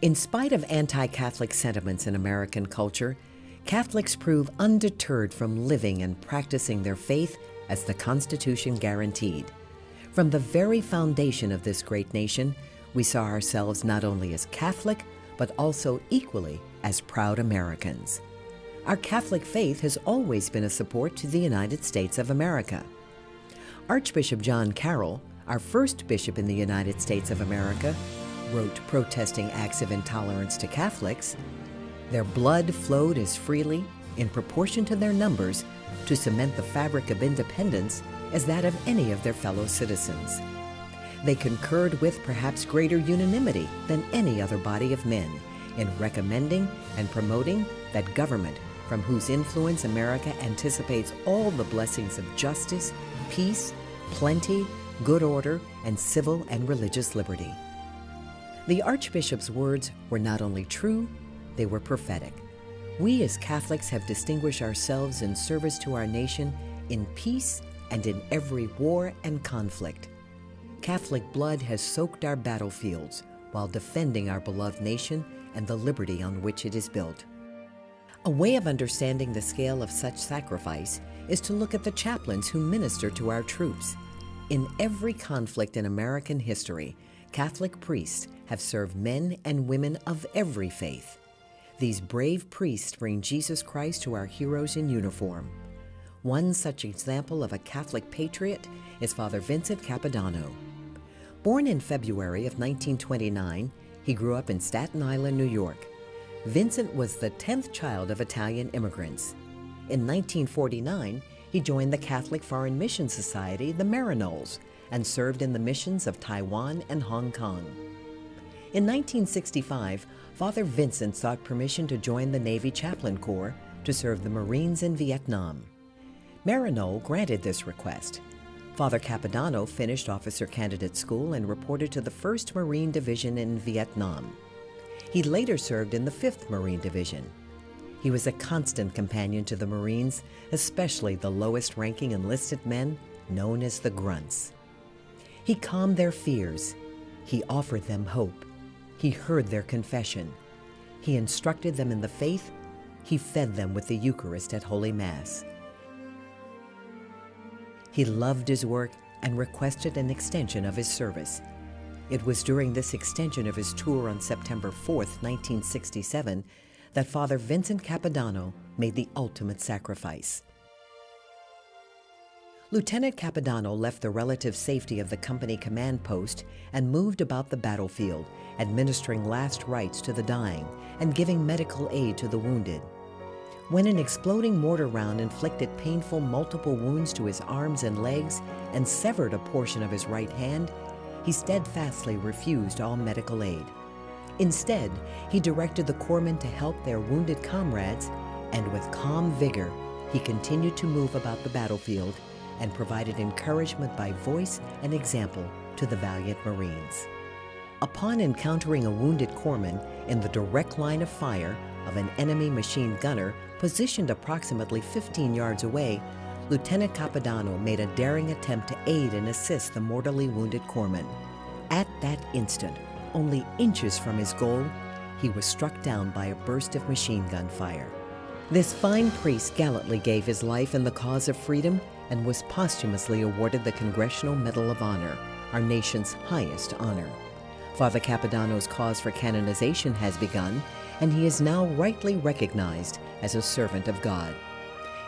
In spite of anti-Catholic sentiments in American culture, Catholics prove undeterred from living and practicing their faith as the Constitution guaranteed. From the very foundation of this great nation, we saw ourselves not only as Catholic, but also equally as proud Americans. Our Catholic faith has always been a support to the United States of America. Archbishop John Carroll, our first bishop in the United States of America, wrote protesting acts of intolerance to Catholics, "Their blood flowed as freely, in proportion to their numbers, to cement the fabric of independence as that of any of their fellow citizens. They concurred with perhaps greater unanimity than any other body of men in recommending and promoting that government from whose influence America anticipates all the blessings of justice, peace, plenty, good order, and civil and religious liberty." The Archbishop's words were not only true, they were prophetic. We as Catholics have distinguished ourselves in service to our nation in peace and in every war and conflict. Catholic blood has soaked our battlefields while defending our beloved nation and the liberty on which it is built. A way of understanding the scale of such sacrifice is to look at the chaplains who minister to our troops. In every conflict in American history, Catholic priests have served men and women of every faith. These brave priests bring Jesus Christ to our heroes in uniform. One such example of a Catholic patriot is Father Vincent Capodanno. Born in February of 1929, he grew up in Staten Island, New York. Vincent was the 10th child of Italian immigrants. In 1949, he joined the Catholic Foreign Mission Society, the Maryknols, and served in the missions of Taiwan and Hong Kong. In 1965, Father Vincent sought permission to join the Navy Chaplain Corps to serve the Marines in Vietnam. Maryknoll granted this request. Father Capodanno finished officer candidate school and reported to the 1st Marine Division in Vietnam. He later served in the 5th Marine Division. He was a constant companion to the Marines, especially the lowest-ranking enlisted men, known as the Grunts. He calmed their fears. He offered them hope. He heard their confession. He instructed them in the faith. He fed them with the Eucharist at Holy Mass. He loved his work and requested an extension of his service. It was during this extension of his tour on September 4th, 1967, that Father Vincent Capodanno made the ultimate sacrifice. Lieutenant Capodanno left the relative safety of the company command post and moved about the battlefield, administering last rites to the dying and giving medical aid to the wounded. When an exploding mortar round inflicted painful multiple wounds to his arms and legs and severed a portion of his right hand, he steadfastly refused all medical aid. Instead, he directed the corpsmen to help their wounded comrades, and with calm vigor, he continued to move about the battlefield and provided encouragement by voice and example to the valiant Marines. Upon encountering a wounded corpsman in the direct line of fire of an enemy machine gunner positioned approximately 15 yards away, Lieutenant Capodanno made a daring attempt to aid and assist the mortally wounded corpsman. At that instant, only inches from his goal, he was struck down by a burst of machine gun fire. This fine priest gallantly gave his life in the cause of freedom and was posthumously awarded the Congressional Medal of Honor, our nation's highest honor. Father Capodanno's cause for canonization has begun, and he is now rightly recognized as a servant of God.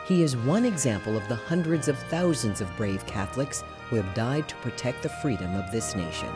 He is one example of the hundreds of thousands of brave Catholics who have died to protect the freedom of this nation.